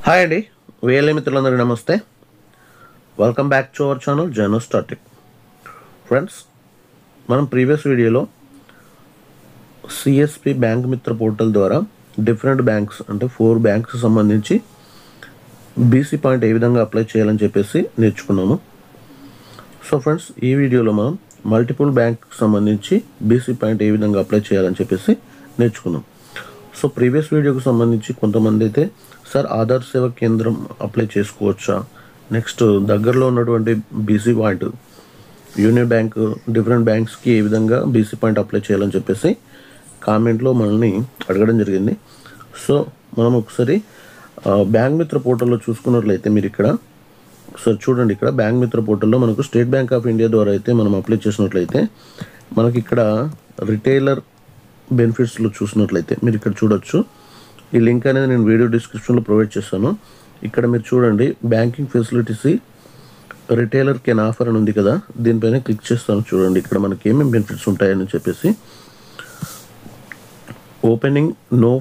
Hi అండి, వేలే మిత్రులందరికీ నమస్తే. Welcome back to our channel జర్నోస్టాటిక్. ఫ్రెండ్స్, మనం ప్రీవియస్ వీడియోలో సిఎస్పి బ్యాంక్ మిత్ర పోర్టల్ ద్వారా డిఫరెంట్ బ్యాంక్స్ అంటే 4 బ్యాంక్స్ సంబంధించి బీసీ పాయింట్ ఏ విధంగా అప్లై చేయాలని చెప్పేసి నేర్చుకున్నాము. సో ఫ్రెండ్స్, ఈ వీడియోలో మనం మల్టిపుల్ బ్యాంక్ సంబంధించి బీసీ పాయింట్ ఏ విధంగా అప్లై చేయాలని చెప్పేసి నేర్చుకున్నాం. సో ప్రీవియస్ వీడియోకి సంబంధించి కొంతమంది అయితే సార్ ఆధార్ సేవ కేంద్రం అప్లై చేసుకోవచ్చా, నెక్స్ట్ దగ్గరలో ఉన్నటువంటి BC point Union Bank different బ్యాంక్స్కి ఏ విధంగా బీసీ పాయింట్ అప్లై చేయాలని చెప్పేసి కామెంట్లో మనల్ని అడగడం జరిగింది. సో మనం ఒకసారి బ్యాంక్ మిత్ర పోర్టల్లో చూసుకున్నట్లయితే మీరు ఇక్కడ ఒకసారి చూడండి. ఇక్కడ బ్యాంక్ మిత్ర పోర్టల్లో మనకు స్టేట్ బ్యాంక్ ఆఫ్ ఇండియా ద్వారా అయితే మనం అప్లై చేసినట్లయితే మనకి ఇక్కడ రిటైలర్ బెనిఫిట్స్లో చూసినట్లయితే మీరు ఇక్కడ చూడొచ్చు. ఈ లింక్ అనేది నేను వీడియో డిస్క్రిప్షన్లో ప్రొవైడ్ చేస్తాను. ఇక్కడ మీరు చూడండి, banking facilities retailer can offer అని ఉంది కదా, దీనిపైన క్లిక్ చేస్తాను. చూడండి ఇక్కడ మనకి ఏమేమి బెనిఫిట్స్ ఉంటాయని చెప్పేసి. Opening no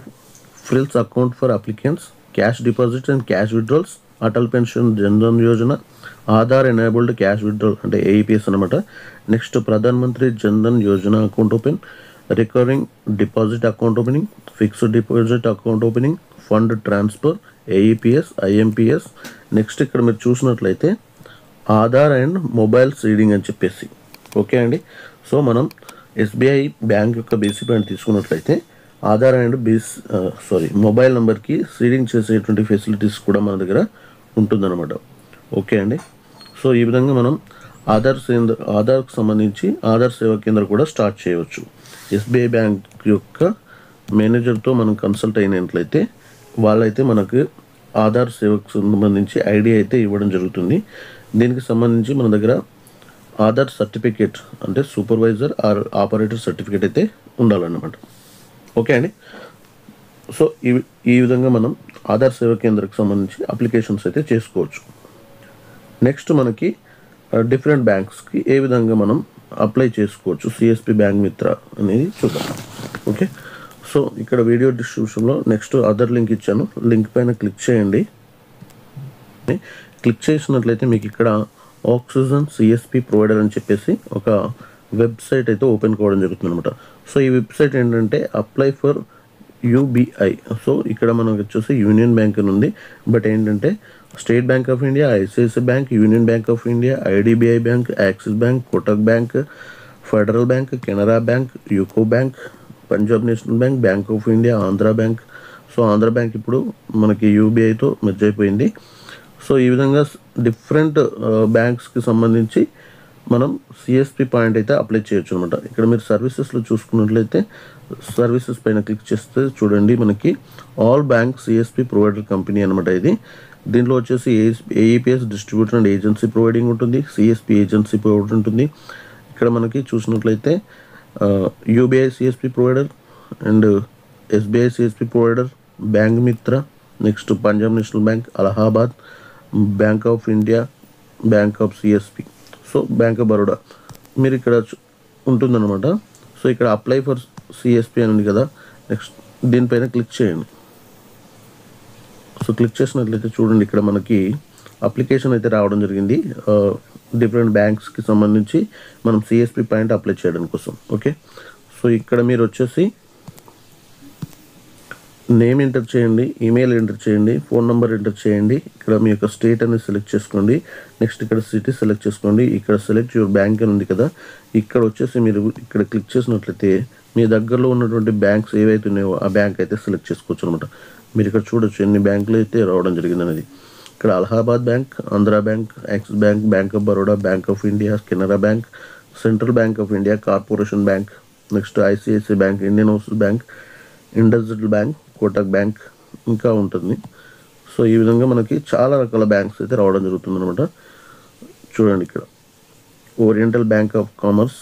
frills account for applicants, cash deposits and cash withdrawals, Atal pension Jan Dhan Yojana, Aadhaar enabled cash withdrawal అంటే ఏఈపీఎస్ అనమాట. Next Pradhan Mantri Jan Dhan Yojana account open, recurring deposit account opening, fixed deposit account opening, fund transfer, AEPS, IMPS. Next ఇక్కడ మీరు చూసినట్లయితే Aadhaar and mobile seeding అని చెప్పేసి. Okay అండి. So మనం SBI bank యొక్క బీసీ పాయింట్ తీసుకున్నట్లయితే ఆధార్ అండ్ మొబైల్ నెంబర్కి సీడింగ్ చేసేటువంటి ఫెసిలిటీస్ కూడా మన దగ్గర ఉంటుందన్నమాట. ఓకే అండి. సో ఈ విధంగా మనం ఆధార్కు సంబంధించి ఆధార్ సేవా కేంద్రం కూడా స్టార్ట్ చేయవచ్చు. ఎస్బీఐ బ్యాంక్ యొక్క మేనేజర్తో మనం కన్సల్ట్ అయినట్లయితే వాళ్ళైతే మనకు ఆధార్ సేవకు సంబంధించి ఐడియా అయితే ఇవ్వడం జరుగుతుంది. దీనికి సంబంధించి మన దగ్గర ఆధార్ సర్టిఫికేట్ అంటే సూపర్వైజర్ ఆర్ ఆపరేటర్ సర్టిఫికేట్ అయితే ఉండాలన్నమాట. ఓకే అండి. సో ఈ విధంగా మనం ఆధార్ సేవా కేంద్రకు సంబంధించి అప్లికేషన్స్ అయితే చేసుకోవచ్చు. నెక్స్ట్ మనకి డిఫరెంట్ బ్యాంక్స్కి ఏ విధంగా మనం అప్లై చేసుకోవచ్చు సిఎస్పి బ్యాంక్ మిత్ర అనేది చూద్దాం. ఓకే. సో ఇక్కడ వీడియో డిస్క్రిప్షన్లో నెక్స్ట్ అదర్ లింక్ ఇచ్చాను, లింక్ పైన క్లిక్ చేయండి. క్లిక్ చేసినట్లయితే మీకు ఇక్కడ ఆక్సిజన్ సిఎస్పి ప్రొవైడర్ అని చెప్పేసి ఒక వెబ్సైట్ అయితే ఓపెన్ కావడం జరుగుతుంది అనమాట. సో ఈ వెబ్సైట్ ఏంటంటే అప్లై ఫర్ యూబీఐ. సో ఇక్కడ మనకు వచ్చేసి యూనియన్ బ్యాంక్ అని ఉంది, బట్ ఏంటంటే state bank of India, ICICI bank, union bank of India, IDBI bank, axis bank, Kotak bank, federal bank, Canara bank, UCO bank, Punjab national bank, bank of India, Andhra bank. So Andhra bank ఇప్పుడు మనకి యూబీఐతో merge అయిపోయింది. So ఈ విధంగా different బ్యాంక్స్కి సంబంధించి మనం CSP point అయితే apply చేయొచ్చు అనమాట. ఇక్కడ మీరు సర్వీసెస్లో చూసుకున్నట్లయితే సర్వీసెస్ పైన క్లిక్ చేస్తే చూడండి, మనకి all bank CSP provider company అనమాట ఇది. దీంట్లో వచ్చేసి AEPS distributor and agency providing ఉంటుంది, సిఎస్పి ఏజెన్సీ ప్రొవైడర్ ఉంటుంది. ఇక్కడ మనకి చూసినట్లయితే UBI CSP provider and SBI CSP provider, bank Mitra, next Punjab national Bank, Allahabad, Bank of India, Bank of CSP, so Bank of Baroda మీరు ఇక్కడ ఉంటుందన్నమాట. సో ఇక్కడ అప్లై ఫర్ సిఎస్పి అని ఉంది కదా, నెక్స్ట్ దీనిపైన క్లిక్ చేయండి. సో క్లిక్ చేసినట్లయితే చూడండి, ఇక్కడ మనకి అప్లికేషన్ అయితే రావడం జరిగింది డిఫరెంట్ బ్యాంక్స్కి సంబంధించి మనం సిఎస్పి పాయింట్ అప్లై చేయడం కోసం. ఓకే. సో ఇక్కడ మీరు వచ్చేసి నేమ్ ఎంటర్ చేయండి, ఈమెయిల్ ఎంటర్ చేయండి, ఫోన్ నెంబర్ ఎంటర్ చేయండి. ఇక్కడ మీ యొక్క స్టేట్ అనేది సెలెక్ట్ చేసుకోండి. నెక్స్ట్ ఇక్కడ సిటీ సెలెక్ట్ చేసుకోండి. ఇక్కడ సెలెక్ట్ యువర్ బ్యాంక్ అని ఉంది కదా, ఇక్కడ వచ్చేసి మీరు ఇక్కడ క్లిక్ చేసినట్లయితే మీ దగ్గరలో ఉన్నటువంటి బ్యాంక్స్ ఏవైతే ఉన్నాయో ఆ బ్యాంక్ అయితే సెలెక్ట్ చేసుకోవచ్చు అనమాట. మీరు ఇక్కడ చూడొచ్చు ఎన్ని బ్యాంకులు అయితే రావడం జరిగింది అనేది. ఇక్కడ Allahabad bank, Andhra bank, axis bank, bank of Baroda, bank of India, Canara bank, central bank of India, corporation bank, next ICICI bank, Indian overseas bank, IndusInd bank, Kotak bank ఇంకా ఉంటుంది. సో ఈ విధంగా మనకి చాలా రకాల బ్యాంక్స్ అయితే రావడం జరుగుతుంది అనమాట. చూడండి ఇక్కడ oriental bank of commerce,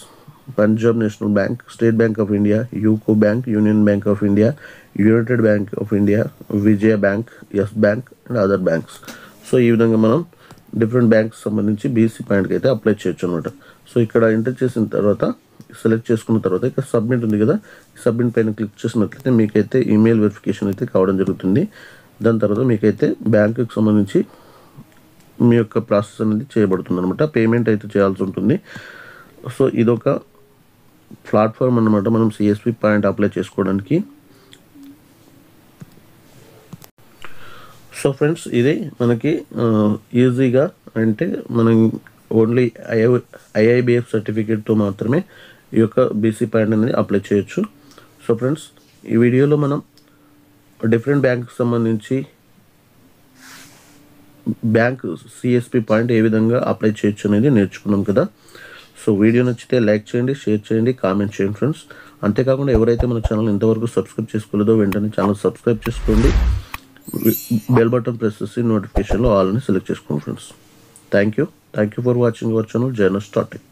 Punjab national bank, state bank of India, UCO bank, union bank of India, united bank of India, Vijaya bank, yes bank and other banks. So ఈ విధంగా మనం డిఫరెంట్ బ్యాంక్స్ సంబంధించి బీసీ పాయింట్కి అయితే అప్లై చేయొచ్చు అనమాట. So ఇక్కడ enter చేసిన తర్వాత సెలెక్ట్ చేసుకున్న తర్వాత ఇక్కడ సబ్మిట్ ఉంది కదా, సబ్మిట్ పైన క్లిక్ చేసినట్లయితే మీకైతే ఈమెయిల్ వెరిఫికేషన్ అయితే కావడం జరుగుతుంది. దాని తర్వాత మీకైతే బ్యాంకుకి సంబంధించి మీ యొక్క ప్రాసెస్ అనేది చేయబడుతుంది అనమాట. పేమెంట్ అయితే చేయాల్సి ఉంటుంది. సో ఇదొక ప్లాట్ఫామ్ అన్నమాట మనం సిఎస్పి పాయింట్ అప్లై చేసుకోవడానికి. సో ఫ్రెండ్స్, ఇది మనకి ఈజీగా, అంటే మనం ఓన్లీ ఐఐబిఎఫ్ సర్టిఫికేట్తో మాత్రమే ఈ యొక్క బీసీ పాయింట్ అనేది అప్లై చేయొచ్చు. సో ఫ్రెండ్స్, ఈ వీడియోలో మనం డిఫరెంట్ బ్యాంక్కి సంబంధించి బ్యాంక్ సిఎస్పి పాయింట్ ఏ విధంగా అప్లై చేయొచ్చు అనేది నేర్చుకున్నాం కదా. సో వీడియో నచ్చితే లైక్ చేయండి, షేర్ చేయండి, కామెంట్ చేయండి ఫ్రెండ్స్. అంతేకాకుండా ఎవరైతే మన ఛానల్ ఇంతవరకు సబ్స్క్రైబ్ చేసుకోలేదో వెంటనే ఛానల్ సబ్స్క్రైబ్ చేసుకోండి. బెల్ బటన్ ప్రెస్ చేసి నోటిఫికేషన్లో ఆల్ని సెలెక్ట్ చేసుకోండి friends. Thank you for watching our channel journal starting.